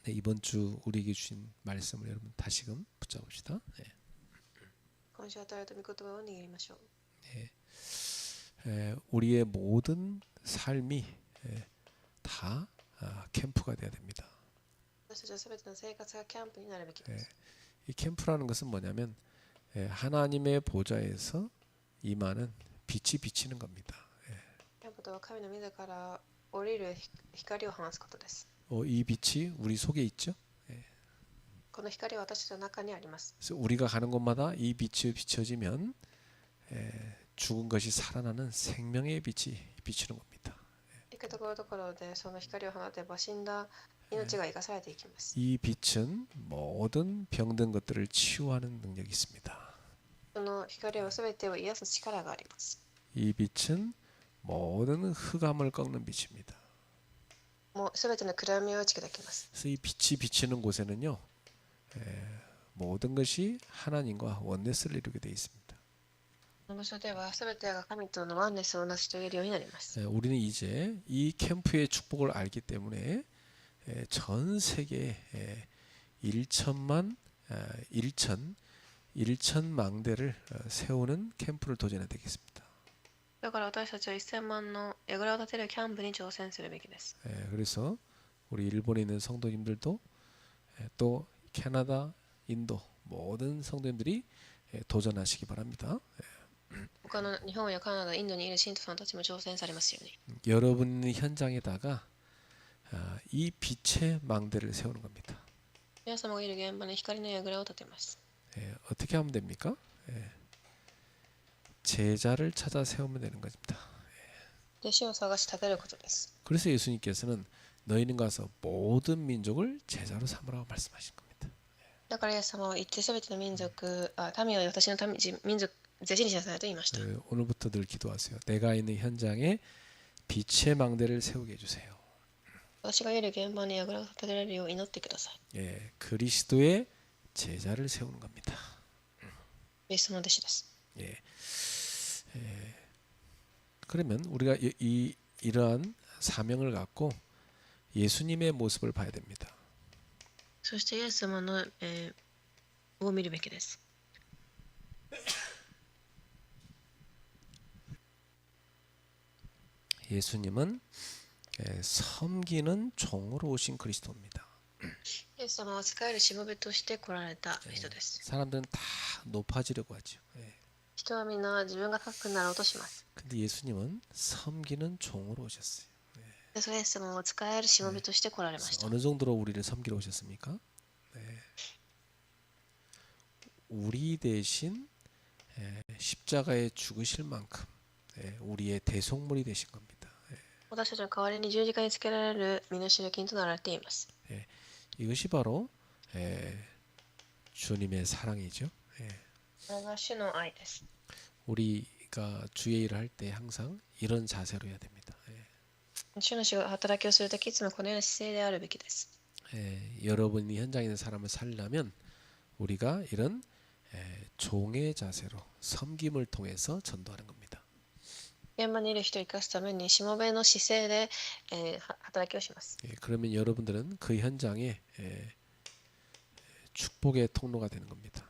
네, 이번 주 우리에게 주신 말씀을 여러분 다시금 붙잡읍시다. 네. 今週与えられた御言葉を握りましょう。 우리의 모든 삶이 다 캠프가 돼야 됩니다. 私たちはすべての生活がキャンプになるべきです。 이 캠프라는 것은 뭐냐면 하나님의 보좌에서 임하는 빛이 비치는 겁니다. キャンプとは神の自ら降りる光を放つことです。 이 빛이 우리 속에 있죠. この光は私たちの中にあります。 그래서 우리가 가는 곳마다 이 빛이 비춰지면 죽은 것이 살아나는 생명의 빛이 비치는 겁니다. 行くところどころでその光を放てば死んだ命が生かされていきます。 이 빛은 모든 병든 것들을 치유하는 능력이 있습니다. その光はすべてを癒す力があります。 이 빛은 모든 흑암을 꺾는 빛입니다. もうすべての暗闇を打ち砕きます。 그래서 이 빛이 비치는 곳에는요, 모든 것이 하나님과 원네스를 이루게 되어 있습니다. この場所ではすべてが神とのワンネスを成し遂げるようになります。 우리는 이제 이 캠프의 축복을 알기 때문에 전 세계에 1천 망대를 세우는 캠프를 도전해야 되겠습니다. だから私たちは1000万の櫓を建てるキャンプに挑戦するべきです。 그래서 우리 일본에 있는 성도님들도 또 캐나다, 인도 모든 성도님들이 도전하시기 바랍니다. 他の日本やカナダ、インドにいる信徒さんたちも挑戦されますように。 여러분 현장에다가 이 빛의 망대를 세우는 겁니다. 皆様がいる現場に光の櫓を建てます。 어떻게 하면 됩니까? 제자를 찾아 세우면 되는 것입니다. 弟子を探し立てることです。 그래서 예수님께서는 너희는 가서 모든 민족을 제자로 삼으라고 말씀하신 겁니다. だからイエス様は言ってすべての民族、民は私の民族、弟子にしなさいと言いました。 오늘부터 늘 기도하세요. 내가 있는 현장에 빛의 망대를 세우게 해주세요. 私がいる現場に櫓を建てられるよう祈ってください。 그리스도의 제자를 세우는 겁니다. イエスの弟子です。 그러면 우리가 이러한 사명을 갖고 예수님의 모습을 봐야 됩니다. そしてイエス様の、を見るべきです。 예수님은 섬기는 종으로 오신 그리스도입니다. イエス様は使えるしもべとして来られた人です。 사람들은 다 높아지려고 하죠. 人はみんな自分が高くなろうとします。 근데 예수님은 섬기는 종으로 오셨어요. で、それイエス様は使えるしもべとして来られました。 어느 정도로 우리를 섬기러 오셨습니까? 우리 대신 십자가에 죽으실 만큼 우리의 대속물이 되신 겁니다. 私たちの代わりに十字架につけられる身代金となられています。 이것이 바로 주님의 사랑이죠. これが主の愛です。 우리가 주의 일을 할 때 항상 이런 자세로 해야 됩니다. 主の働きをするときいつもこのような姿勢であるべきです。 여러분이 현장에 있는 사람을 살려면 우리가 이런 종의 자세로 섬김을 통해서 전도하는 겁니다. 現場にいる人を生かすためにしもべの姿勢で、働きをします。 그러면 여러분들은 그 현장에 축복의 통로가 되는 겁니다.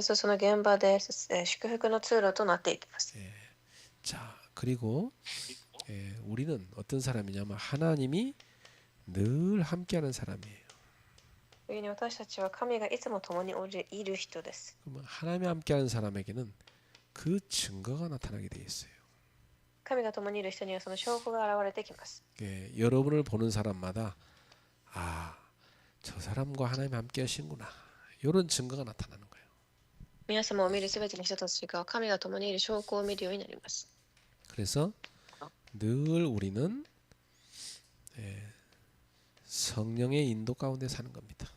その現場で、祝福の通路となっていきます。 자, 그리고 우리는 어떤 사람이냐면 하나님이 늘 함께하는 사람이에요. 故に私たちは神がいつも共にいる人です。 그러면 하나님이 함께하는 사람에게는 그 증거가 나타나게 돼 있어요. 神が共にいる人にはその証拠が現れてきます。 여러분을 보는 사람마다 저 사람과 하나님이 함께하시는구나. 이런 증거가 나타나는 거예요. 皆様を見るすべての人たちが神が共にいる証拠を見るようになります。 그래서 늘 우리는 성령의 인도 가운데 사는 겁니다.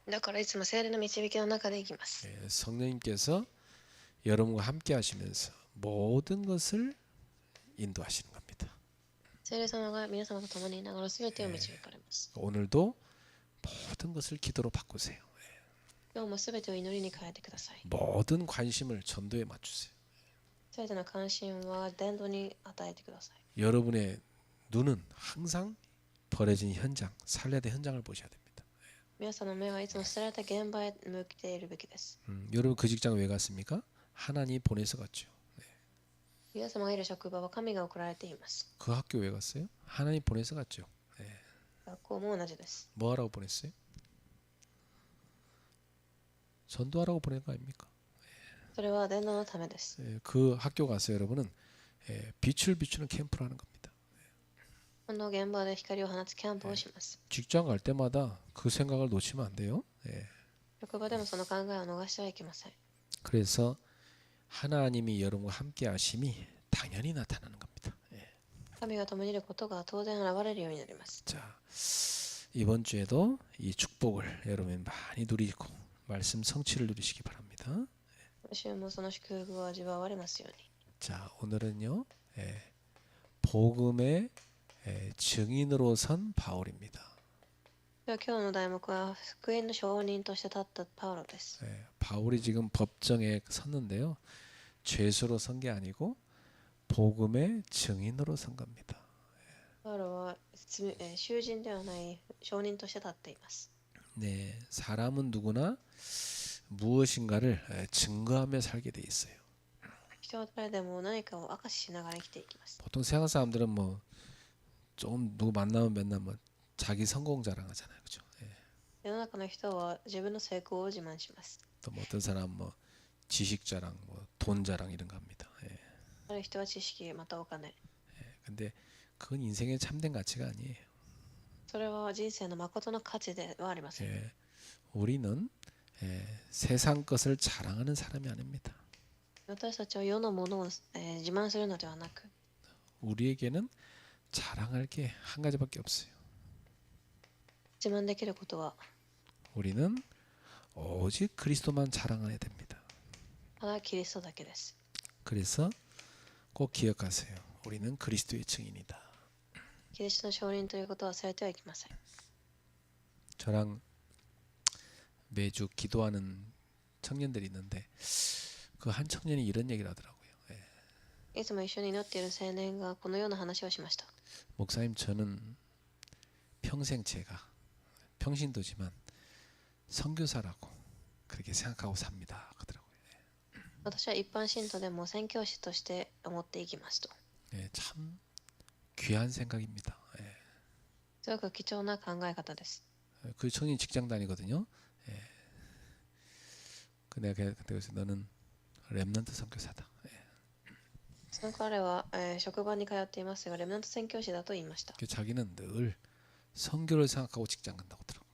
だからいつも聖霊の導きの中で生きます。 성령님께서 여러분과 함께 하시면서 모든 것을 인도하시는 겁니다. 聖霊様が皆様と共にいながらすべてを導かれます。 오늘도 모든 것을 기도로 바꾸세요. 今日もすべてを祈りに変えてください。 모든 관심을 전도에 맞추세요. すべての関心は伝道に与えてください。 여러분의 눈은 항상 벌어진 현장, 살려야 될 현장을 보셔야 됩니다. 皆さんの目はいつも捨てられた現場へ向けているべきです。 여러분 그 직장 왜 갔습니까? 하나님 보내서 갔죠. 皆様がいる職場は神が送られています。 그 학교 왜 갔어요? 하나님 보내서 갔죠. 学校も同じです。 뭐 하라고 보냈어요? 전도하라고 보낸 거 아닙니까? それは伝道のためです。 그 학교 가서 여러분은 빛을 비추는 캠프를 하는 겁니다. この現場で光を放つキャンプをします。 직장 갈 때마다 그 생각을 놓치면 안 돼요. 職場でもその考えを逃してはいけません。 그래서 하나님이 여러분과 함께 하심이 당연히 나타나는 겁니다. 神が共にいることが当然現れるようになります。 자, 이번 주에도 이 축복을 여러분 많이 누리고 말씀 성취를 누리시기 바랍니다. 今週もその祝福を味わわれますように。 자, 오늘은요. 복음의 증인으로 선 바울입니다. では今日の題目は福音の証人として立ったパウロです。 바울이 지금 법정에 섰는데요. 죄수로 선 게 아니고 복음의 증인으로 선 겁니다. パウロは囚人ではない証人として立っています。 네, 사람은 누구나 무엇인가를 증거하며 살게 돼 있어요. 人は誰でも何かを証ししながら生きていきます。 보통 세상 사람들은 뭐 조금 누구 만나면 맨날 뭐 자기 성공 자랑하잖아요, 그렇죠? 世の中の人は自分の成功を自慢します。 또 뭐 어떤 사람 뭐 지식 자랑, 뭐 돈 자랑 이런 거 합니다. ある人は知識またお金。 근데 그건 인생의 참된 가치가 아니에요. それは人生の誠の価値ではありません。 우리는 세상 것을 자랑하는 사람이 아닙니다. 私たちは世のものを自慢するのではなく、 우리에게는 자랑할 게 한 가지밖에 없어요. 自慢できることは 우리는 오직 그리스도만 자랑해야 됩니다. ただキリストだけです。 그래서 꼭 기억하세요. 우리는 그리스도의 증인이다. キリストの証人ということを忘れてはいけません。 저랑 매주 기도하는 청년들이 있는데 그 한 청년이 이런 얘기를 하더라고요. いつも一緒に祈っている青年がこのような話をしました。 목사님 저는 평생 제가 평신도지만 선교사라고 그렇게 생각하고 삽니다. 그러더라고요. 私は一般信徒でも宣教師として思っていきますと。 참 귀한 생각입니다. すごく貴重な考え方です。 그 청년이 직장 다니거든요. 내가 그래서 너는 렘넌트 선교사다. その彼は、職場に通っていますが、レムナント宣教師だと言いました。 자기는 늘 선교를 생각하고 직장 간다고 하더라고요.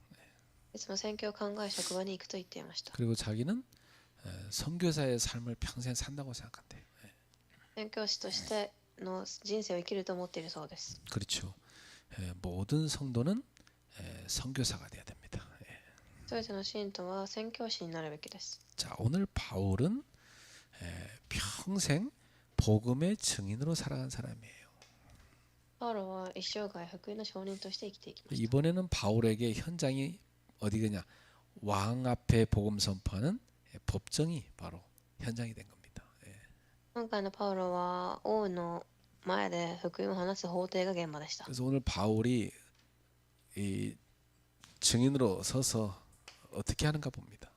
いつも宣教を考え職場に行くと言っていました。 그리고 자기는 선교사의 삶을 평생 산다고 생각한대. 宣教師としての人生を生きると思っているそうです。 그렇죠. 모든 성도는 선교사가 돼야 됩니다. すべての信徒は宣教師になるべきです。 자, 오늘 바울은 평생 복음의 증인으로 살아간 사람이에요. パウロは一生涯福音の証人として生きていきました。 이번에는 바울에게 현장이 어디겠냐? 왕 앞에 복음 선포하는 법정이 바로 현장이 된 겁니다. 今回のパウロは王の前で福音を話す法廷が現場でした。 그래서 오늘 바울이 이 증인으로 서서 어떻게 하는가 봅니다.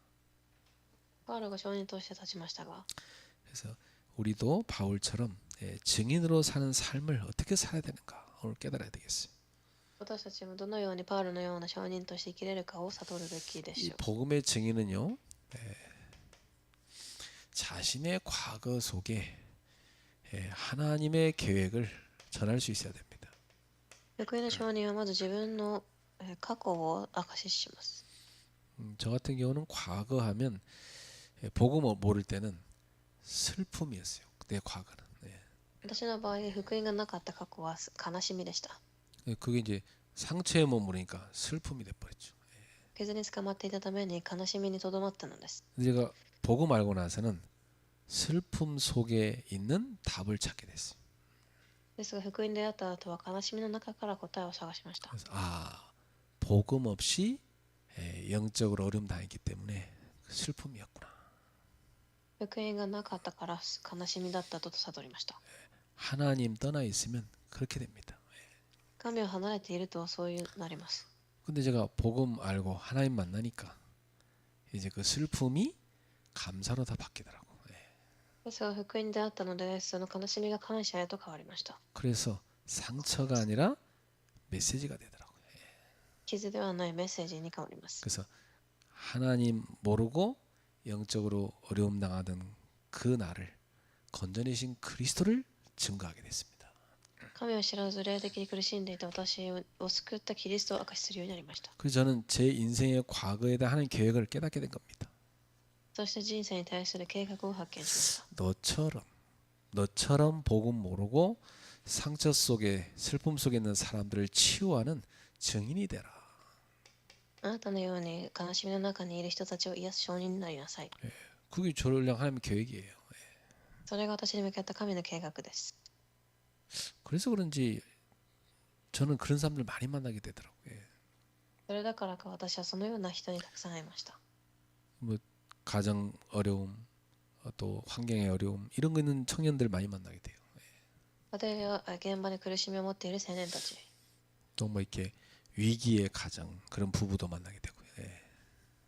パウロが証人として立ちましたが、 그래서 우리도 바울처럼 증인으로 사는 삶을 어떻게 살아야 되는가 오늘 깨달아야 되겠어요. 私たちもどのようにパウロのような証人として生きれるかを悟るべきで이しょう。 복음의 증인은요, 자신의 과거 속에 하나님의 계획을 전할 수 있어야 됩니다. 福音の証人はまず自分の過去を証しします。 저 같은 경우는 과거 하면 복음 모를 때는 슬픔이었어요. 내 과거는. 私の場合、福音がなかった過去は悲しみでした。 그게 이제 상처에 머무르니까 슬픔이 돼버렸죠. 傷に捕まっていたために悲しみにとどまったのです。 근데 제가 복음 알고 나서는 슬픔 속에 있는 답을 찾게 됐어요. ですが、福音に出会った後は悲しみの中から答えを探しました。 그래서 복음 없이 영적으로 어려움 당했기 때문에 슬픔이었구나. 福音がなかったから悲しみだったと悟りました。 하나님 떠나 있으면 그렇게 됩니다. 神を離れているとそういうなります。 근데 제가 복음 알고 하나님 만나니까 이제 그 슬픔이 감사로 다 바뀌더라고. 예. ですが福音に出会ったので、その悲しみが感謝へと変わりました。 그래서 상처가 아니라 메시지가 되더라고요. 傷ではないメッセージに変わります。 그래서 하나님 모르고 영적으로 어려움 당하던 그 나를 건져내신 그리스도를 증거하게 됐습니다. 神を知らず霊的に苦しんでいた私を救ったキリストを明かしするようになりました。 그래서 저는 제 인생의 과거에 대한 하나님 계획을 깨닫게 된 겁니다. そして人生に対する計画を発見しました。 너처럼 복음 모르고 상처 속에 슬픔 속에 있는 사람들을 치유하는 증인이 되라. あなたのように悲しみの中にいる人たちを癒す証人になりなさい。 그게 저를 향한 하나님의 계획이에요. それが私に向けた神の計画です。 그래서 그런지 저는 그런 사람들 많이 만나게 되더라고요. それだからか私はそのような人にたくさん会いました。 뭐 가정 어려움, 또 환경의 어려움 이런 거 있는 청년들 많이 만나게 돼요. 家庭や現場に苦しみを持っている青年たち、 또 뭐 이렇게 위기의 가정 그런 부부도 만나게 되고요.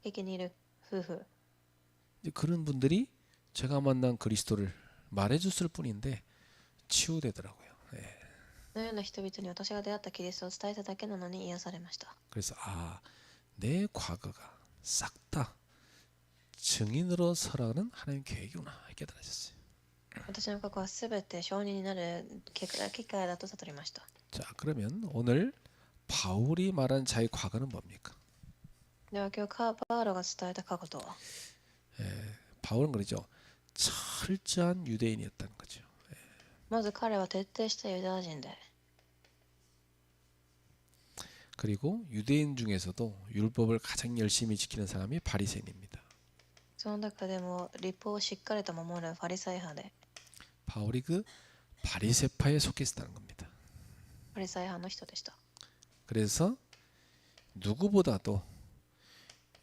危機にいる夫婦、 이제 그런 분들이 제가 만난 그리스도를 말해줬을 뿐인데 치유되더라고요. そのような人々に私が出会ったキリストを伝えただけなのに癒されました。 그래서 내 과거가 싹 다 증인으로 서라는 하나님 계획이구나 깨달아졌어요. 私の過去はすべて証人になる機会だと悟りました。 자, 그러면 오늘 바울이 말한 자의 과거는 뭡니까? では今日パウロが伝えた過去とは、 바울은 그러죠. 철저한 유대인이었다는 거죠. まず彼は徹底したユダヤ人で、 그리고 유대인 중에서도 율법을 가장 열심히 지키는 사람이 바리새인입니다. その中でも律法をしっかりと守るファリサイ派で、 바울이 그 바리새파에 속했다는 겁니다. ファリサイ派の人でした。 그래서 누구보다도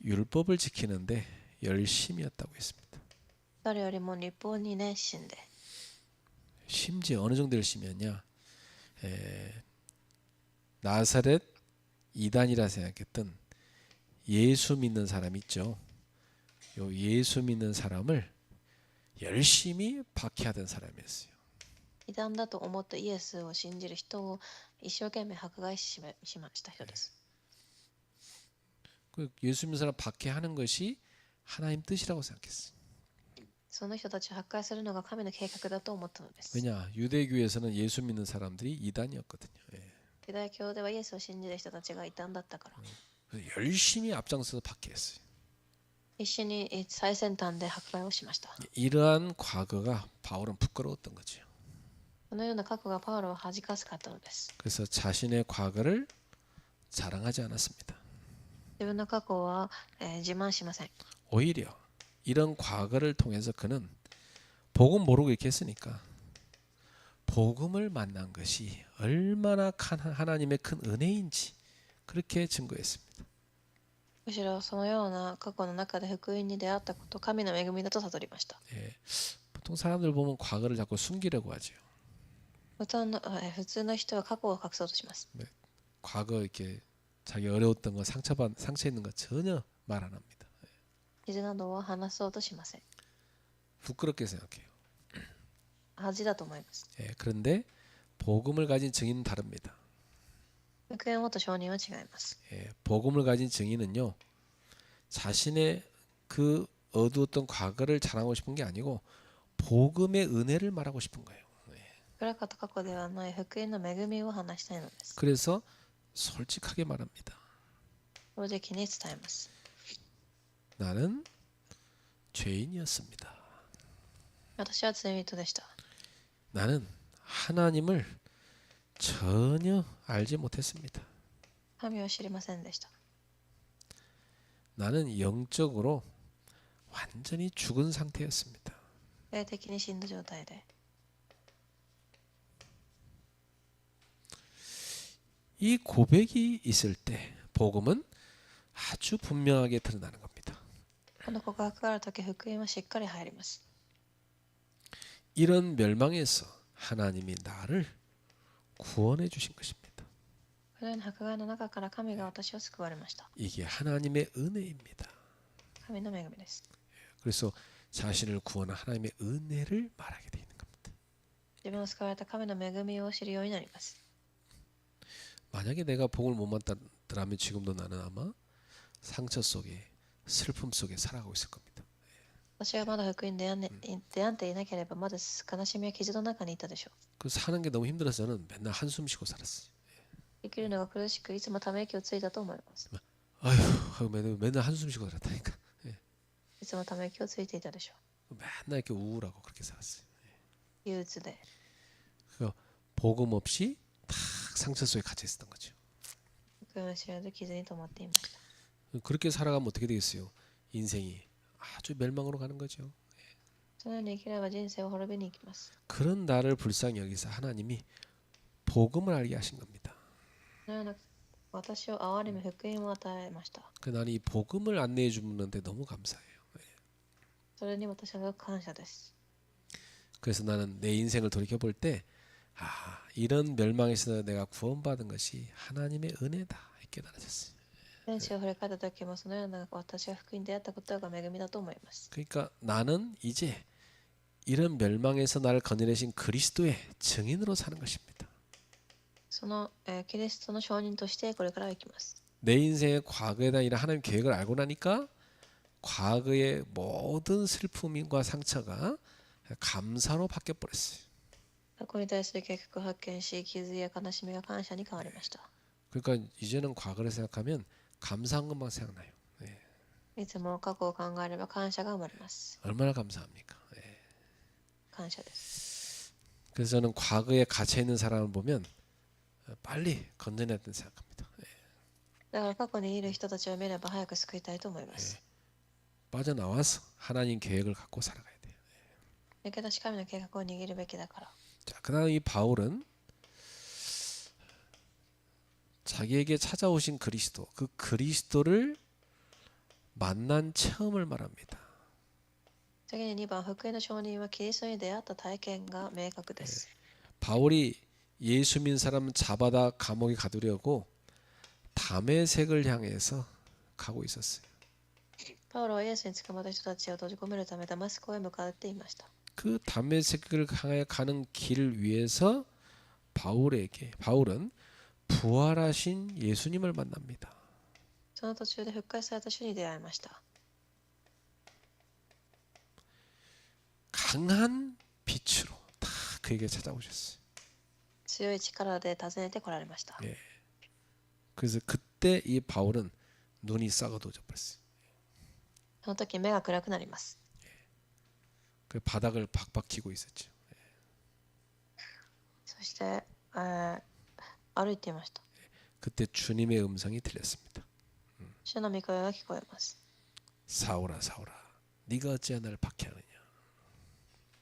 율법을 지키는데 열심이었다고 했습니다. 誰よりも律法に熱心で、 심지어 어느 정도 열심이었냐? 나사렛 이단이라 생각했던 예수 믿는 사람 있죠. 요 예수 믿는 사람을 열심히 박해하던 사람이었어요. 異端だと思ったイエスを信じる人を一生懸命迫害しました人です。 그 예수 믿는 사람 박해하는 것이 하나님 뜻이라고 생각했어요. その人たちを迫害するのが神の計画だと思ったのです。 왜냐? 유대교에서는 예수 믿는 사람들이 이단이었거든요. ユダヤ教ではイエスを信じる人たちが異端だったから、 그래서 열심히 앞장서서 박해했어요. 一緒に最先端で迫害をしました。 이러한 과거가 바울은 부끄러웠던 거죠. このような過去がパウロを恥かしかったのです。 그래서 자신의 과거를 자랑하지 않았습니다. 自分の過去は、自慢しません。 오히려 이런 과거를 통해서 그는 복음 모르고 이렇게 했으니까 복음을 만난 것이 얼마나 하나님의 큰 은혜인지 그렇게 증거했습니다. むしろそのような過去の中で福音に出会ったこと、神の恵みだと悟りました。 보통 사람들 보면 과거를 자꾸 숨기려고 하죠. 普通の人は過去を隠そうとします。 과거 이렇게 자기 어려웠던 거 상처 있는 거 전혀 말 안 합니다. 傷などを話そうとしません。 부끄럽게 생각해요. 恥だと思います。 그런데 복음을 가진 증인은 다릅니다. 福音を持った証人は違います。 복음을 가진 증인은요, 자신의 그 어두웠던 과거를 자랑하고 싶은 게 아니고 복음의 은혜를 말하고 싶은 거예요. 暗かった過去ではない福音の恵みを話したいのです。 그래서 솔직하게 말합니다. 正直に伝えます。 나는 죄인이었습니다. 私は罪人でした。 나는 하나님을 전혀 알지 못했습니다. 神を知りませんでした。 나는 영적으로 완전히 죽은 상태였습니다. 霊的に死んだ状態で、 이 고백이 있을 때 복음은 아주 분명하게 드러나는 겁니다. この告白があるとき、福音はしっかり入ります。 이런 멸망에서 하나님이 나를 구원해 주신 것입니다. そのような迫害の中から神が私を救われました。 이게 하나님의 은혜입니다. 神の恵みです。 그래서 자신을 구원한 하나님의 은혜를 말하게 돼 있는 겁니다. 自分を救われた神の恵みを知るようになります。 만약에 내가 복을 못 만났더라면 지금도 나는 아마 상처 속에 슬픔 속에 살아가고 있을 겁니다. 私がまだ福音に出会っていなければまだ悲しみや傷の中にいたでしょう。 그 사는 게 너무 힘들어서 저는 맨날 한숨 쉬고 살았어요. 生きるのが苦しくいつもため息をついたと思います。 아휴 하고 맨날 한숨 쉬고 살았다니까. いつもため息をついていたでしょ 맨날 이렇게 우울하고 그렇게 살았어요. う。憂鬱で 그 복음 없이 딱 상처 속에 갇혀 있었던 거죠. 福音を知らず傷に止まっていました。 그렇게 살아가면 어떻게 되겠어요? 인생이 아주 멸망으로 가는 거죠. そのように生きれば人生は滅びに行きます。 그런 나를 불쌍히 여기서 하나님이 복음을 알게 하신 겁니다. そのような私を憐れみ福音を与えました。 그 나는 이 복음을 안내해 주는데 너무 감사해요. それに私は感謝です。 그래서 나는 내 인생을 돌이켜 볼 때, 이런 멸망에서 내가 구원받은 것이 하나님의 은혜다 깨달아졌어요. 天使を振り返った時もそのような私が福音に出会ったことが恵みだと思います。 그러니까 나는 이제 이런 멸망에서 나를 건져내신 그리스도의 증인으로 사는 것입니다. その、キリストの証人としてこれから行きます。 내 인생의 과거에 대한 이런 하나님 계획을 알고 나니까 과거의 모든 슬픔과 상처가 감사로 바뀌어 버렸어요. 過去に対する計画を発見し、傷や悲しみが感謝に変わりました。 그러니까 이제는 과거를 생각하면 감사한 것만 생각나요. いつも過去を考えれば感謝が生まれます。 얼마나 감사합니까? 感謝です。 그래서 저는 과거에 갇혀 있는 사람을 보면 빨리 건져내야 된다고 생각합니다. だから過去にいる人たちを見れば早く救いたいと思います。 빠져나와서 하나님 계획을 갖고 살아가야 돼요. 抜け出し神の計画を握るべきだから。 자, 그다음 이 바울은 자기에게 찾아오신 그리스도, 그 그리스도를 만난 체험을 말합니다. 次に2番、福音の証人はキリストに出会った体験が明確です。 바울이 예수 믿는 사람 잡아다 감옥에 가두려고 다메섹을 향해서 가고 있었어요. パウロはイエスに捕まった人たちを閉じ込めるためダマスコへ向かっていました。 그 다메섹을 향해 가는 길을 위해서 바울은 부활하신 예수님을 만납니다. その途中で復活された主に出会いました。 강한 빛으로 다 그에게 찾아오셨어요. 強い力で訪ねてこられました。 그래서 그때 이 바울은 눈이 썩어도져 버렸어요. その時目が暗くなります。 그 바닥을 박박 기고 있었죠. そして、歩いていました。 그때 주님의 음성이 들렸습니다. 主の御声が聞こえます。 사울아 사울아 네가 어찌 나를 박해하느냐.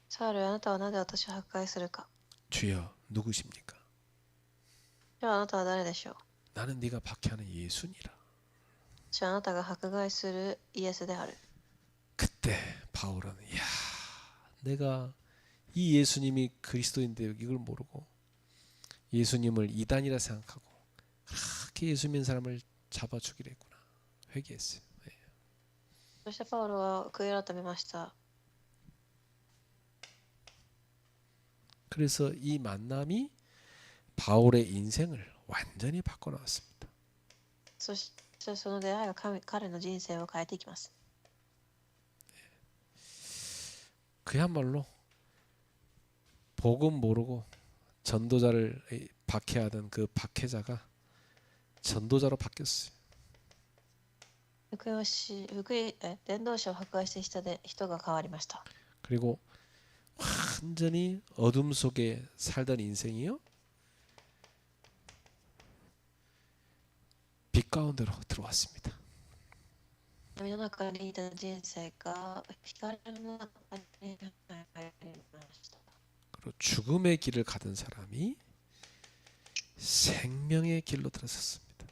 サウル、あなたはなぜ私を迫害するか。 주여 누구십니까? 主はあなたは誰でしょう。 나는 네가 박해하는 예수니라. 主はあなたが迫害するイエスである。 그때 바울은 야 내가 이 예수님이 그리스도인데 이걸 모르고 예수님을 이단이라 생각하고 그렇게 예수 믿는 사람을 잡아 죽이려 했구나. 회개했어요. そしてパウロは悔い改めました。 그래서 이 만남이 바울의 인생을 완전히 바꿔놓았습니다. そしてその出会いが彼の人生を変えていきます。 그야말로 복음 모르고 전도자를 박해하던 그 박해자가 전도자로 바뀌었어요. 伝道者を迫害して人が変わりました。 그리고 완전히 어둠 속에 살던 인생이요 빛 가운데로 들어왔습니다. 闇の中にいた人生が光の中に入りました。 그리고 죽음의 길을 가던 사람이 생명의 길로 들어섰습니다.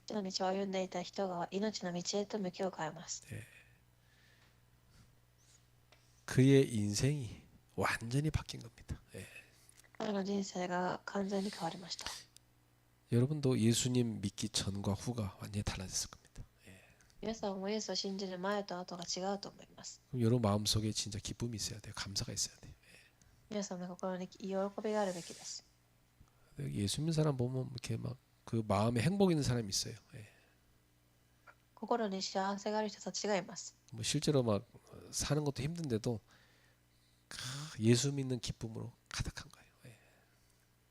死の道を歩んでいた人が命の道へと向きを変えます。 그의 인생이 완전히 바뀐 겁니다. 彼の人生が完全に変わりました。 여러분도 예수님 믿기 전과 후가 완전히 달라졌을 겁니다. 皆さんもイエスを信じる前と後が違うと思います。 그럼 여러분 마음속에 진짜 기쁨이 있어야 돼요. 감사가 있어야 돼요. 皆さんの心に喜びがあるべきです。 예수 믿는 사람 보면 이렇게 막 그 마음에 행복 있는 사람이 있어요. 心に幸せがある人たちがいます。 뭐 실제로 막 사는 것도 힘든데도 예수 믿는 기쁨으로 가득한 거예요.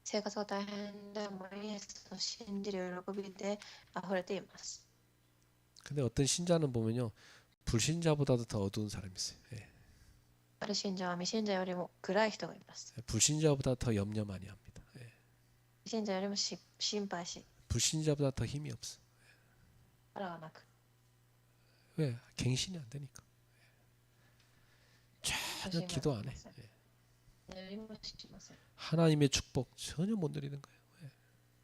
生活が大変でもイエスを信じる喜びで溢れています。 근데 어떤 신자는 보면요, 불신자보다도 더 어두운 사람이 있어요. ある信者は未信者よりも暗い人がいます。 불신자보다 더 염려 많이 합니다. 未信者よりも心配し、 불신자보다 더 힘이 없어. 腹がなく、 왜? 갱신이 안 되니까. 전혀 기도 안 해. 何もしません。 하나님의 축복 전혀 못 누리는 거예요.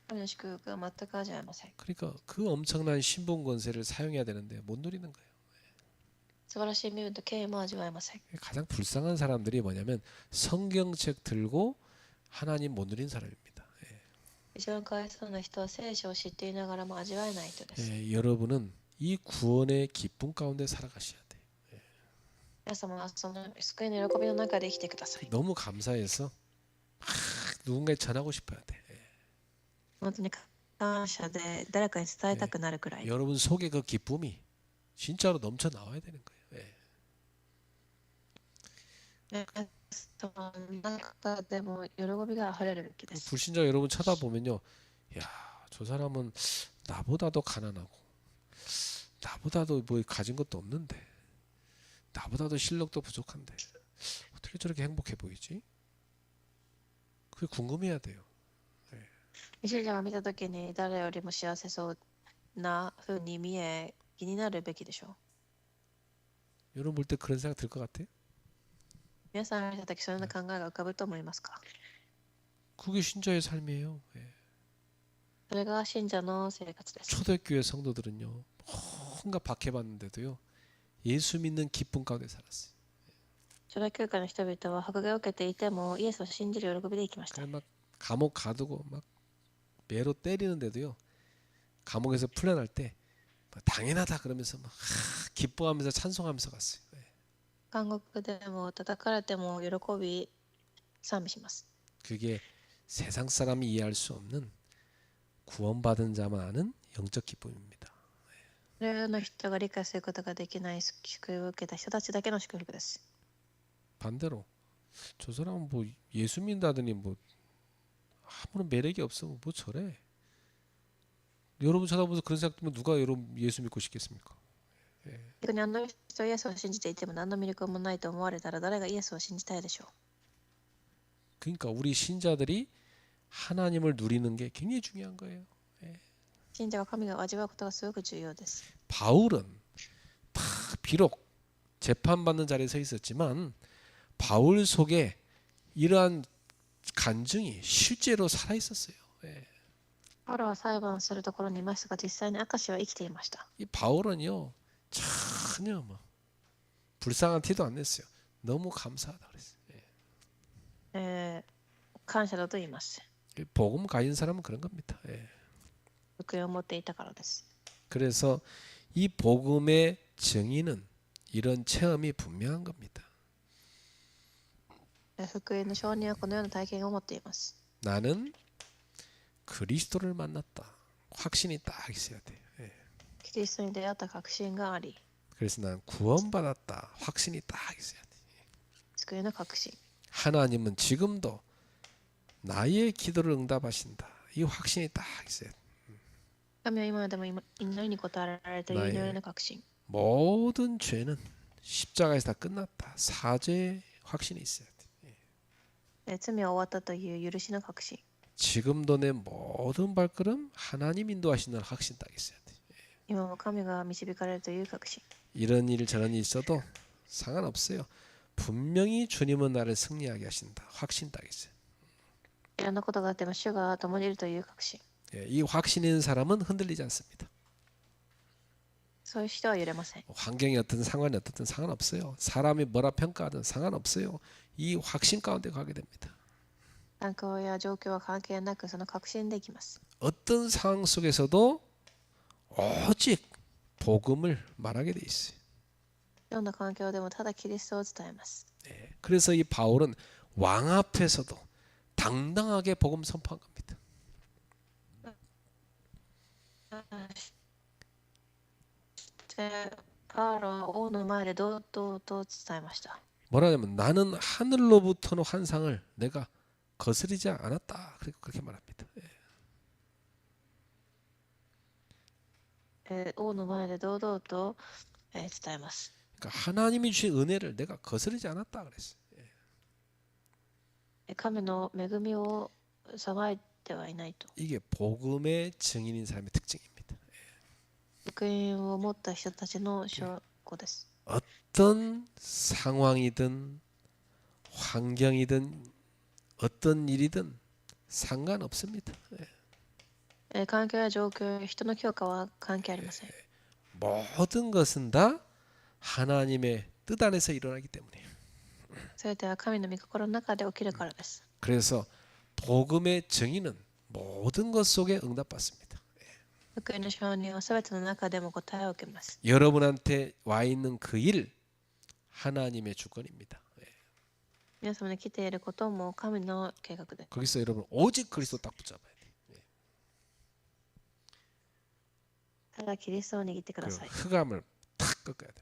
神の祝福は全く味わえません。 그러니까 그 엄청난 신분 권세를 사용해야 되는데 못 누리는 거예요. 素晴らしい身分と権威も味わえません。 가장 불쌍한 사람들이 뭐냐면 성경책 들고 하나님 못 누린 사람입니다. 一番かわいそうな人は聖書を知っていながらも味わえない人です。 여러분은 이 구원의 기쁨 가운데 살아가셔야 돼요. 皆様はその救いの喜びの中で生きてください。 너무 감사해서 누군가에 전하고 싶어야 돼. 本当に感謝で誰かに伝えたくなるくらい。 여러분 속에 그 기쁨이 진짜로 넘쳐 나와야 되는 거예요. 皆様の中でも喜びが溢れるべきです。 불신자 여러분 쳐다보면요, 야, 저 사람은 나보다도 가난하고 나보다도 뭐 가진 것도 없는데 나보다도 실력도 부족한데 어떻게 저렇게 행복해 보이지? 그게 궁금해야 돼요. 未信者が見たときに誰よりも幸せそうな風に見え気になるべきでしょう。 여러분 볼 때 그런 생각 들 것 같아요? 皆さんが見たときそんな考えが浮かぶと思いますか？ 그게 신자의 삶이에요. それが信者の生活です。 초대교회 성도들은요, 뭔가 박해받는데도요, 예수 믿는 기쁨 가운데 살았어요. 初代教会の人々は迫害を受けていてもイエスを信じる喜びで生きました。 막 감옥 가두고 막 매로 때리는데도요, 감옥에서 풀려날 때 당연하다 그러면서 막 기뻐하면서 찬송하면서 갔어요. 監獄でも叩かれても喜び賛美します。 그게 세상 사람이 이해할 수 없는 구원받은 자만 아는 영적 기쁨입니다. 世の人が理解することができない祝福を受けた人たちだけの祝福です。 반대로 저 사람은 뭐 예수 믿는다더니 뭐 아무런 매력이 없어 뭐 저래. 여러분 쳐다보면서 그런 생각 들면 누가 여러분 예수 믿고 싶겠습니까? 逆にあの人イエスを信じていても何の魅力もないと思われたら誰がイエスを信じたいでしょう。 그러니까 우리 신자들이 하나님을 누리는 게 굉장히 중요한 거예요. 信者が神が味わうことがすごく重要です。 바울은 다 비록 재판받는 자리에 서 있었지만 바울 속에 이러한 간증이 실제로 살아 있었어요. パウロは裁判するところにいましたが実際に証は生きていました。 이 바울은요 전혀 뭐 불쌍한 티도 안 냈어요. 너무 감사하다 그랬어요. 感謝だと言います。 복음 가진 사람은 그런 겁니다. 福音を持っていたからです。 그래서 이 복음의 증인은 이런 체험이 분명한 겁니다. 福音の証人はこのような体験を持っています。 나는 그리스도를 만났다. 확신이 딱 있어야 돼. キリストに出会った確信があり、 그래서 난 구원받았다. 확신이 딱 있어야 돼. 救いの確信。 하나님은 지금도 나의 기도를 응답하신다. 이 확신이 딱 있어야 돼. 神は今でも祈りに応えられている祈りの確信。 모든 죄는 십자가에서 다 끝났다. 사죄의 확신이 있어야 돼. 罪は終わったという許しの確信。 지금도 내 모든 발걸음 하나님 인도하시는 확신 딱 있어야 돼. 今も神が導かれるという確信。 이런 일 저런 일 있어도 상관없어요. 분명히 주님은 나를 승리하게 하신다. 확신 딱 있어요. いろんなことがあっても主が共にいるという確信。 이 확신 있는 사람은 흔들리지 않습니다. そういう人は揺れません。 환경이 어떤 상황이 어떻든 상관없어요. 사람이 뭐라 평가하든 상관없어요. 이 확신 가운데 가게 됩니다. 環境や状況は関係なくその確信できます。 어떤 상황 속에서도 오직 복음을 말하게 돼 있어요. どんな環境でもただキリストを伝えます。 그래서 이 바울은 왕 앞에서도 당당하게 복음 선포한 겁니다. でパウロは王の前で堂々と伝えました。 뭐라냐면 나는 하늘로부터 환상을 내가 거스르지 않았다. 그렇게 말합니다. 王の前で堂々と、伝えます。 그러니까 하나님이 주신 은혜를 내가 거스르지 않았다 그랬어요. 神の恵みを騒いではいないと。 이게 복음의 증인인 사람의 특징입니다. 福音を持った人たちの証拠です。 어떤 상황이든 환경이든 어떤 일이든 상관없습니다. 環境や状況、人の評価は関係ありません。 모든 것은 다 하나님의 뜻 안에서 일어나기 때문이에요. それでは神の御心の中で起きるからです。 그래서 복음의 증인은 모든 것 속에 응답받습니다. 福音の証人はすべての中でも答えを受けます。 여러분한테 와 있는 그 일 하나님의 주권입니다. 皆様に来ていることも神の計画で。 거기서 여러분 오직 그리스도 딱 붙잡아야 돼요. ただキリストを握ってくだ 그 さい。 흑암을 탁 꺾어야 됩니다.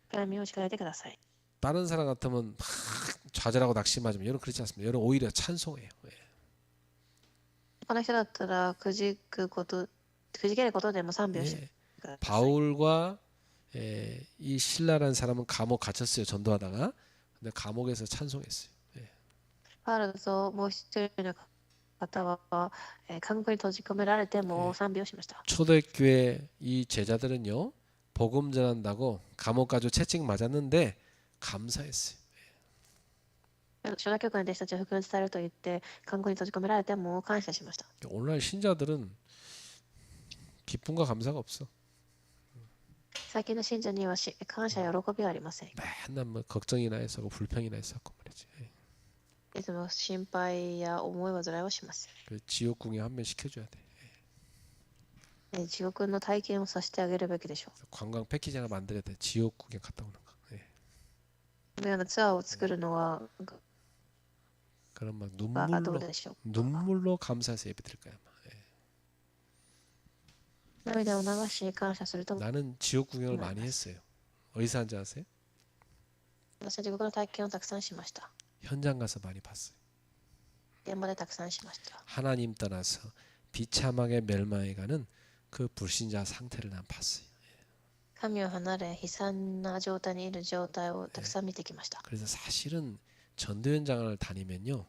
暗闇を力えてください。 다른 사람 같으면 막 좌절하고 낙심하지만 여러분 그렇지 않습니다. 여러분 오히려 찬송해요. 他の人だったらくじけることでも賛美をして 예. ください。 바울과 이 신라라는 사람은 감옥 갇혔어요. 전도하다가. 근데 감옥에서 찬송했어요. パウロともう一人の方は、監獄に閉じ込められても賛美をしました。 초대교회 이 제자들은요. 복음 전한다고 감옥 가지고 채찍 맞았는데 감사했어요. 初代教会の弟子たちは福音を伝えると言って監獄に閉じ込められても感謝しました。 오늘날 신자들은 기쁨과 감사가 없어. 最近の信者には感謝や喜びはありません。 맨날 뭐 걱정이나 했었고 불평이나 했었고 말이지. いつも心配や思い煩いをします。 그 지옥 궁에 한 번 시켜줘야 돼. 地獄の体験をさせてあげるべきでしょ 관광 패키지 하나 만들어야 돼. 지옥 구경 갔다 오는 거. う。このようなツアーを作るのは 그럼 막 どう 눈물로 でしょう。 눈물로 감사해서 예배 드릴 거야. 아마. 涙を流し感謝すると 나는 지옥 구경을 많이 했어요. 어디서 한지 아세요? 私は地獄の体験をたくさんしました。 현장 가서 많이 봤어요. 現場でたくさんしました。 하나님 떠나서 비참하게 멸망해가는 그 불신자 상태를 난 봤어요. 神を離れ悲惨な状態にいる状態をたくさん見てきました。 그래서 사실은 전도 현장을 다니면요,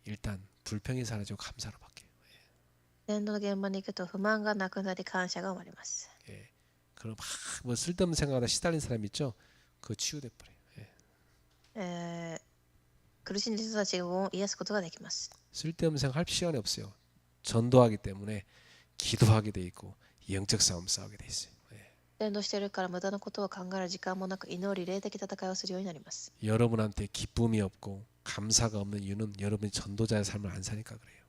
일단 불평이 사라지고 감사로 바뀌어요. 伝道の現場に行くと不満がなくなり感謝が生まれます。 그럼 뭐 쓸데없는 생각하다 시달린 사람 있죠? 그거 치유돼 버려요. 苦しんでいる人たちを癒すことができます。 쓸데없는 생각 할 시간이 없어요. 전도하기 때문에 기도하게 돼 있고 영적 싸움 싸우게 돼 있어요. 伝道しているから無駄なことを考える時間もなく祈り霊的戦いをするようになります。 여러분한테 기쁨이 없고 감사가 없는 이유는 여러분이 전도자의 삶을 안 사니까 그래요.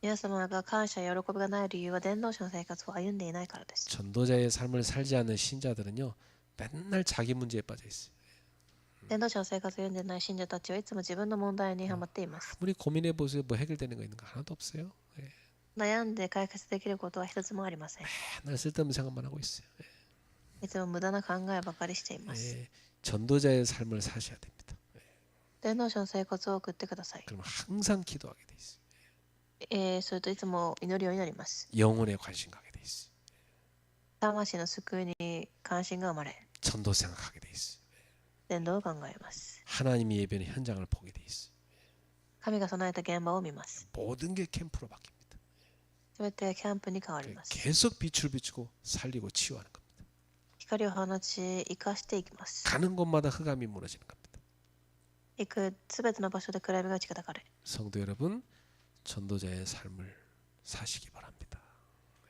皆様が感謝や喜びがない理由は伝道者の生活を歩んでいないからです。 전도자의 삶을 살지 않는 신자들은요, 맨날 자기 문제에 빠져 있어요. 伝道者の生活を歩んでいない信者たちはいつも自分の問題にはまっています。 아무리 고민해 보세요. 뭐 해결되는 거 있는 거 하나도 없어요. 悩んで解決できることは一つもありません。 맨날 쓸데없는 생각만 하고 있어요. いつも無駄な考えばかりしています。 전도자의 삶을 사셔야 됩니다. 伝道者の生活を送ってください。 그럼 항상 기도하게 돼 있어요. それといつも祈るようになります。 영혼에 관심 가게 돼 있어요. 魂の救いに関心が生まれ、 전도 생각하게 돼 있어요. 伝道を考えます。 하나님이 예배는 현장을 보게 돼 있어요. 神が備えた現場を見ます。 모든 게 캠프로 바뀝니다. すべてキャンプに変わります。 계속 빛을 비추고 살리고 치유하는 겁니다. 光を放ち、生かしていきます。 가는 곳마다 흑암이 무너지는 겁니다. 行くすべての場所で暗闇が打ち叩かれ、 성도 여러분, 전도자의 삶을 사시기 바랍니다.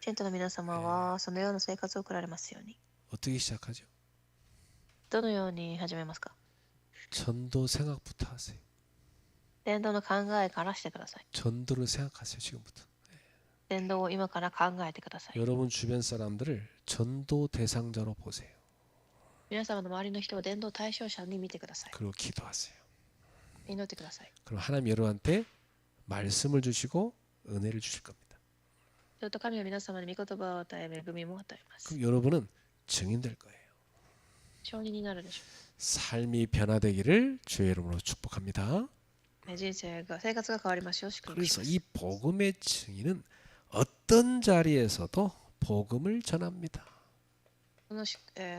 信徒の皆様はそのような生活を送られますように。 어떻게 시작하죠? どのように始めますか？ 전도 생각부터 하세요. 伝道の考えからしてください。 전도를 생각하세요. 지금부터. 伝道を今から考えてください。 여러분 주변 사람들을 전도 대상자로 보세요. 皆様の周りの人を伝道対象者に見てください。 그리고 기도하세요. 祈ってください。 그럼 하나님 여러분한테 말씀을 주시고 은혜를 주실 겁니다. すると神は皆様に御言葉を与え、恵みも与えます。 그럼 여러분은 증인 될 거예요. 証人になるでしょ 삶이 변화되기를 주의 이름으로 축복합니다. う。人生が、生活が変わりますよう祝福し 그래서 ます。 이 복음의 증인은 어떤 자리에서도 복음을 전합니다. この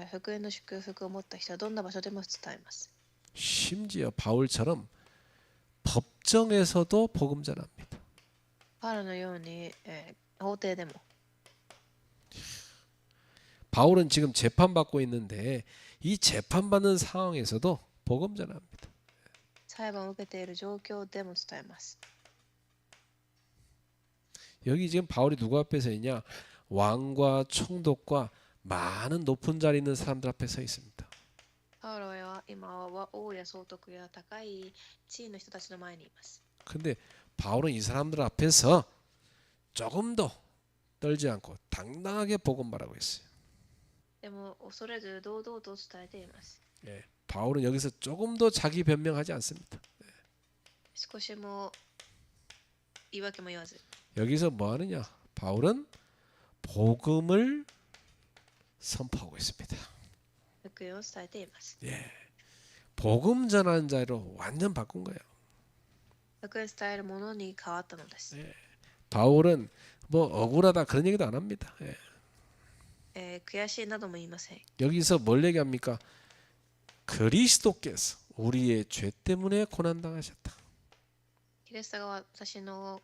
福音の祝福を持った人はどんな場所でも伝えます。 심지어 바울처럼 법정에서도 복음 전합니다. パウロのように、法廷でも 바울은 지금 재판받고 있는데 이 재판받는 상황에서도 복음 전합니다. 裁判を受けている状況でも伝えます。 여기 지금 바울이 누구 앞에 서 있냐? 왕과 총독과 많은 높은 자리에 있는 사람들 앞에 서 있습니다. パウロは今は王や総督や高い地位の人たちの前にいます。 근데 바울은 이 사람들 앞에서 조금도 떨지 않고 당당하게 복음 말하고 있어요. でも恐れず堂々と伝えています。 예, 바울은 여기서 조금도 자기 변명하지 않습니다. 少しも言い訳も言わず、 여기서 뭐 하느냐? 바울은 복음을 선포하고 있습니다. 福音を伝えています。 예, 복음 전하는 자로 완전 바꾼 거예요. 福音伝えるものに変わったのです。 바울은 뭐 억울하다 그런 얘기도 안 합니다. 예. 悔しいなども言いません。 여기서 뭘 얘기합니까? 그리스도께서 우리의 죄 때문에 고난 당하셨다. キリストが私の、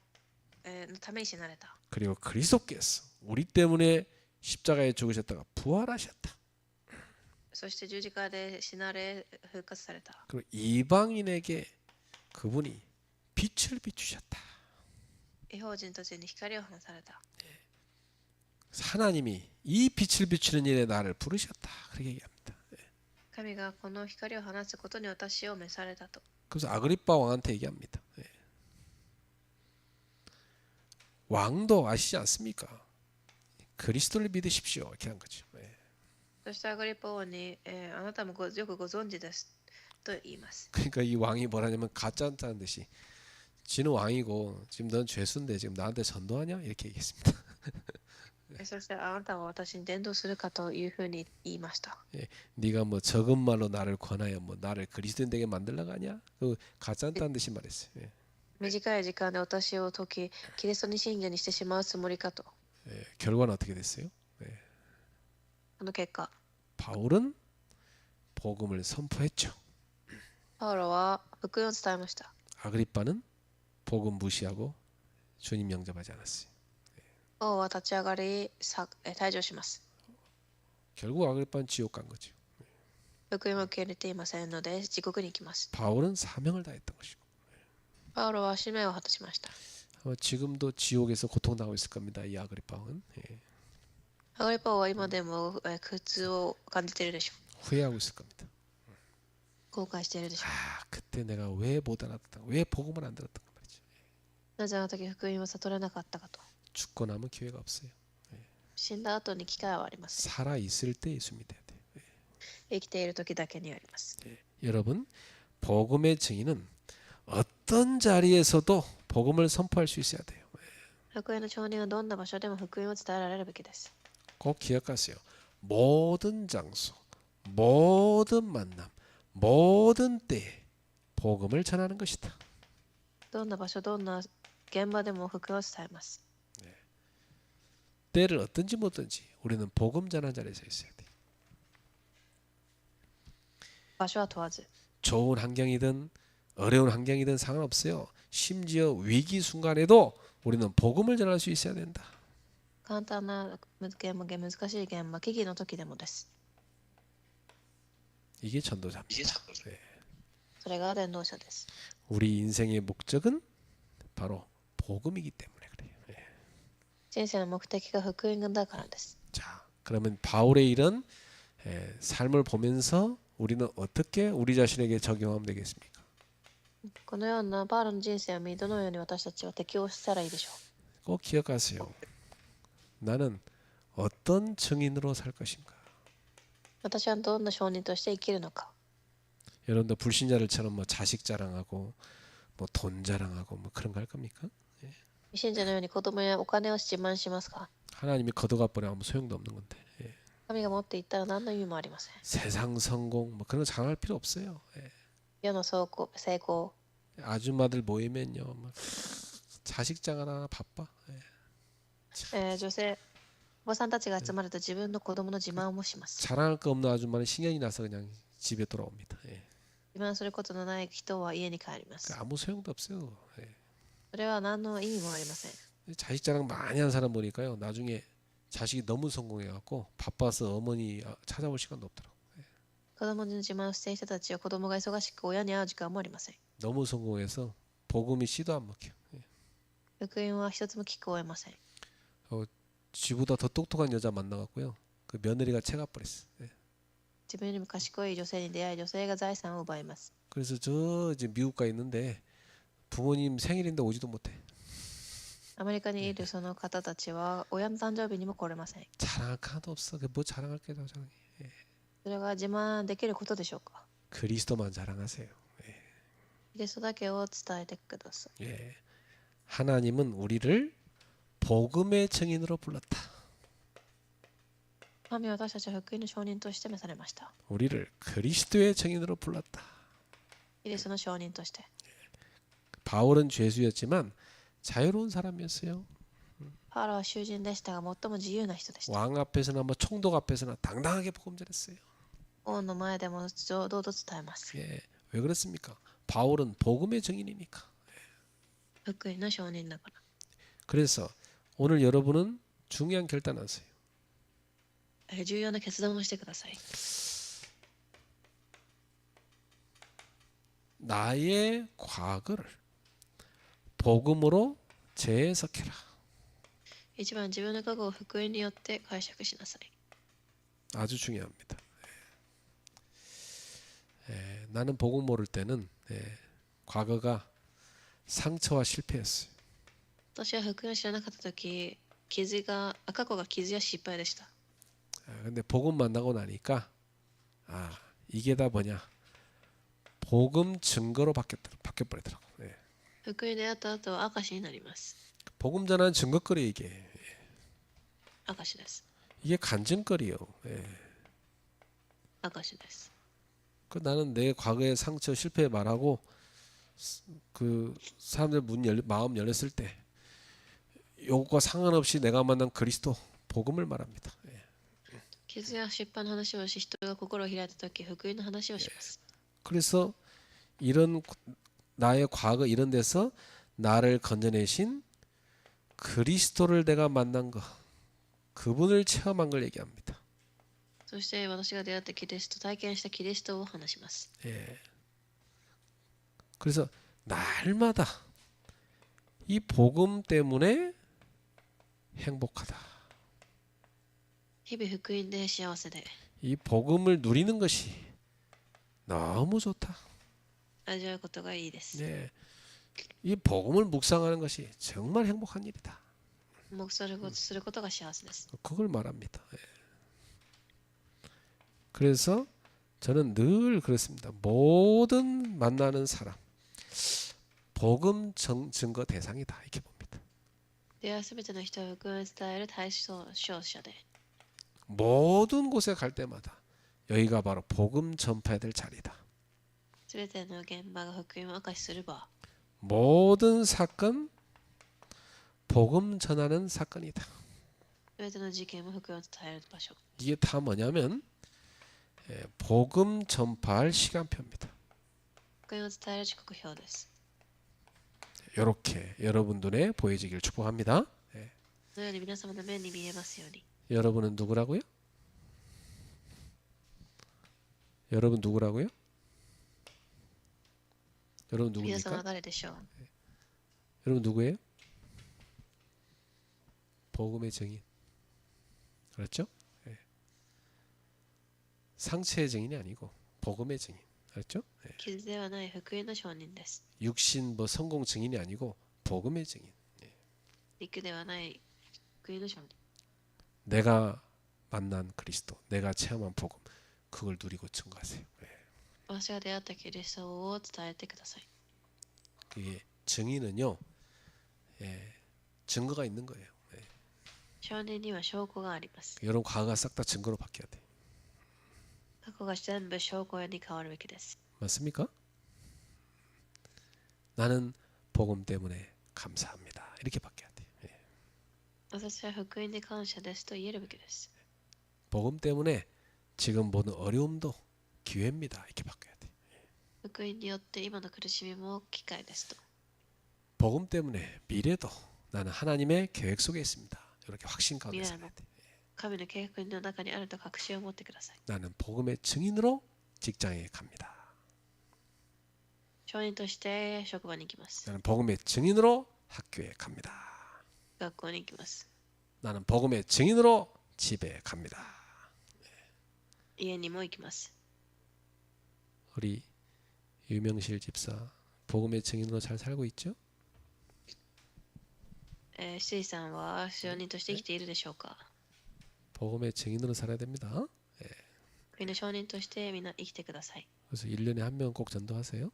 のために死なれた。 그리고 그리스도께서 우리 때문에 십자가에 죽으셨다가 부활하셨다. そして十字架で死なれ復活された。 그리고 이방인에게 그분이 빛을 비추셨다. 異邦人たちに光を放された。 하나님이 이 빛을 비추는 일에 나를 부르셨다. 그렇게 얘기합니다. 神がこの光を放つことに私を召されたと。 그래서 아그리빠 왕한테 얘기합니다. 왕도 아시지 않습니까? 그리스도를 믿으십시오. 이렇게 한 거죠. そしてアグリパ王に、あなたもよくご存知ですと言います。 그러니까 이 왕이 뭐라냐면 가짜다는 듯이 지는 왕이고 지금 넌 죄수인데 지금 나한테 전도하냐? 이렇게 얘기했습니다. そしてあなたは私に伝道するかというふうに言いました。 네가 뭐 적은 말로 나를 권하여 뭐 나를 그리스도인 되게 만들려고 하냐? 그 가짜다는 듯이 말했어요. 短い時間で私を解き、キリストに信者にしてしまうつもりかと。 결과는 어떻게 됐어요? その結果、 바울은 복음을 선포했죠. パウロは福音を伝えました。 아그리빠는 복음 무시하고 주님 영접하지 않았어요. 王は立ち上がり、退場します。 결국 아그리빠는 지옥 간 거죠. 福音を受け入れていませんので、地獄に行きます。 바울은 사명을 다했던 것이고 パウロは使命を果たしました。 아마 지금도 지옥에서 고통당하고 있을 겁니다. 이 아그리빠 왕은. アグリパ王は今でも苦痛を感じているでしょ 후회하고 있을 겁니다. う。後悔しているでしょ 아, 그때 내가 왜 못 알아듣다, 왜 복음을 안 들었던 가 말이죠. う。なぜあの時福音を悟れなかったかと。 죽고 나면 기회가 없어요. 死んだ後に機会はありません。 살아 있을 때 예수 믿어야 돼요. 生きている時だけにあります。 여러분, 복음의 증인은 어떤 자리에서도 복음을 선포할 수 있어야 돼요. 福音の証人はどんな場所でも福音を伝えられるべきです。 꼭 기억하세요. 모든 장소, 모든 만남, 모든 때에 복음을 전하는 것이다. どんな場所、どんな現場でも福音を伝えます。 때를 어떤지 뭐든지 우리는 복음 전하는 자리에 서 있어야 돼. 場所は問わず、 좋은 환경이든 어려운 환경이든 상관없어요. 심지어 위기 순간에도 우리는 복음을 전할 수 있어야 된다. 簡単な現場、難しい現場、危機の時でもです。 이게 전도자입니다. 네. それが伝道者です。 우리 인생의 목적은 바로 복음이기 때문에 그래요. 네. 人生の目的が福音だからです。 자, 그러면 바울의 이런 삶을 보면서 우리는 어떻게 우리 자신에게 적용하면 되겠습니까? このようなパウロの人生を見、どのように私たちは適応したらいいでしょ 꼭 기억하세요. 나는 어떤 증인으로 살 것인가? う。私はどんな証人として生きるのか。 여러분들 불신자들처럼 뭐 자식 자랑하고 뭐 돈 자랑하고 뭐 그런 거 할 겁니까? 未信者のように子供やお金を自慢しますか。 하나님이 걷어가 버려 아무 소용도 없는 건데. 예. 神が持っていったら何の意味もありません。 세상 성공 뭐 그런 거 자랑할 필요 없어요. 예. 世の成功、 아줌마들 모이면요, 막 자식 자랑하나 바빠. 예. 女性、おばさんたちが集まると自分の子供の自慢もします。 자랑할 거 없는 아줌마는 신경이 나서 그냥 집에 돌아옵니다. 예. 自慢することのない人は家に帰ります。 그러니까 아무 소용도 없어요. 예. それは何の意味もありません。 자식 자랑 많이 한 사람 보니까요, 나중에 자식이 너무 성공해갖고 바빠서 어머니 찾아볼 시간도 없더라고. 子供に自慢している人たちは子供が忙しく親に会う時間もありません。 너무 성공해서 복음이 씨도 안 먹혀. 예. 福音は一つも聞こえません。 쥐보다 더 똑똑한 여자 만나갖고요, 그 며느리가 채가 버렸어. 예. 自分よりも賢い女性に出会い、女性が財産を奪います。 그래서 저 이제 미국 가 있는데 부모님 생일인데 오지도 못해. アメリカにいるその方たちは親の誕生日にも来れません。 자랑할 거 하나도 없어. 뭐 자랑할 게 더 자랑해. それが自慢できることでしょうか。 그리스도만 자랑하세요. キリストだけを伝えてください。 예. 하나님은 우리를 복음의 증인으로 불렀다. 神は私たちを福音の証人として召されました。 우리를 그리스도의 증인으로 불렀다. キリストの証人として。 바울은 죄수였지만 자유로운 사람이었어요. パウロは囚人でしたが最も自由な人でした。 왕 앞에서나 뭐 총독 앞에서나 당당하게 복음 전했어요. 王の前でも堂々と伝えます。 예. 왜 그렇습니까? 바울은 복음의 증인이니까. 福音の証人だから。 그래서 오늘 여러분은 중요한 결단하세요. 重要な決断をしてください。 나의 과거를 복음으로 재해석해라. 一番自分の過去を福音によって解釈しなさい。 아주 중요합니다. 나는 복음 모를 때는 과거가 상처와 실패였어요. 私は福音を知らなかった時、過去が傷や失敗でした。 근데 복음 만나고 나니까 이게 다 뭐냐? 복음 증거로 바뀌어버리더라고. 福音に出会った後は証になります。 복음 전하는 증거거리 이게. 証です。 이게 간증거리요. 証です。 그 나는 내 과거의 상처 실패 말하고 그 사람들 마음 열렸을 때 요것과 상관없이 내가 만난 그리스도 복음을 말합니다. 傷や失敗の話をし、人が心を開いた時、福音の話をします。 그래서 이런 나의 과거 이런 데서 나를 건져내신 그리스도를 내가 만난 거, 그분을 체험한 걸 얘기합니다. そして私が出会ったキリスト、体験したキリストを話します。 그래서 날마다 이 복음 때문에 행복하다. 日々福音で幸せで、 이 복음을 누리는 것이 너무 좋다. 味わうことがいいです。 이 복음을 묵상하는 것이 정말 행복한 일이다. 目することが幸せです。 그걸 말합니다. 그래서 저는 늘 그렇습니다. 모든 만나는 사람 복음 증거 대상이다 이렇게 봅니다. 出会うすべての人を福音を伝える対象者で、 모든 곳에 갈 때마다 여기가 바로 복음 전파해야 될 자리다. すべての現場が福音を明かしする場。 모든 사건 복음 전하는 사건이다. すべての事件も福音を伝える場所。 이게 다 뭐냐면 복음 전파할 시간표입니다. 福音を伝える時刻表です。 이렇게 여러분 눈에 보여지길 축복합니다. このように皆様の目に見えますように。 여러분은 누구라고요? 여러분 누구라고요? 여러분 皆様は 누굽니까? 誰でしょう。 여러분 누구예요? 복음의 증인. 그렇죠? 상체의 증인이 아니고 복음의 증인. 알죠? 예. 傷ではない福音の証人です。 육신 뭐 성공 증인이 아니고 복음의 증인. 肉ではない福音の証人。 내가 만난 그리스도, 내가 체험한 복음, 그걸 누리고 증거하세요. 예. 私が出会ったキリストを伝えてください。 그게 증인은요, 예, 증거가 있는 거예요. 예. 証人には証拠があります。 여러분 과거가 싹 다 증거로 바뀌어야 돼. 過去が全部証拠に変わるべきです。 맞습니까? 나는 복음 때문에 감사합니다. 이렇게 바뀌어야 돼. 예. 私は福音に感謝ですと言えるべきです。 복음 때문에 지금 모든 어려움도 기회입니다. 이렇게 바뀌어야 돼. 福音によって今の苦しみも機会ですと。 복음 때문에 미래도 나는 하나님의 계획 속에 있습니다. 이렇게 확신 가운데 미래는 살아야 돼. 神の計画の中にあると確信を持ってください。 나는 복음의 증인으로 직장에 갑니다. 証人として職場に行きます。 나는 복음의 증인으로 학교에 갑니다. 学校に行きます。 나는 복음의 증인으로 집에 갑니다. 家にも行きます。 우리 유명실 집사 복음의 증인으로 잘 살고 있죠? シーさんは証人として生きているでしょうか。 복음의 증인으로 살아야 됩니다. 福音の証人としてみんな生きてください。 그래서 1년에 한 명 꼭 전도하세요.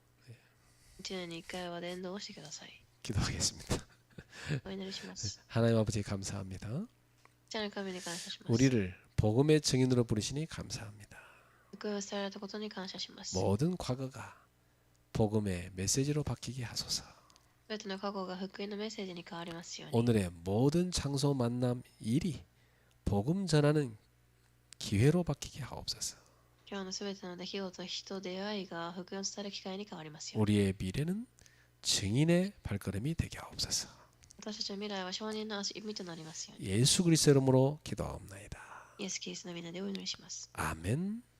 1年に1回は伝道をしてください。 기도하겠습니다. お祈りします。 하나님 아버지 감사합니다. 父なる神に感謝します。 우리를 복음의 증인으로 부르시니 감사합니다. 福音されたことに感謝します。 모든 과거가 복음의 메시지로 바뀌게 하소서. すべての過去が福音のメッセージに変わりますように。 오늘의 모든 장소 만남 일이 복음 전하는 기회로 바뀌게 하옵소서. 今日のすべての出来事、人、出会いが福音を伝える機会に変わりますように。 우리의 미래는 증인의 발걸음이 되게 하옵소서. 私たちの未来は証人の足踏みとなりますように。 예수 그리스도 이름으로 기도하옵나이다. イエス・キリストの皆でお祈りします。 아멘.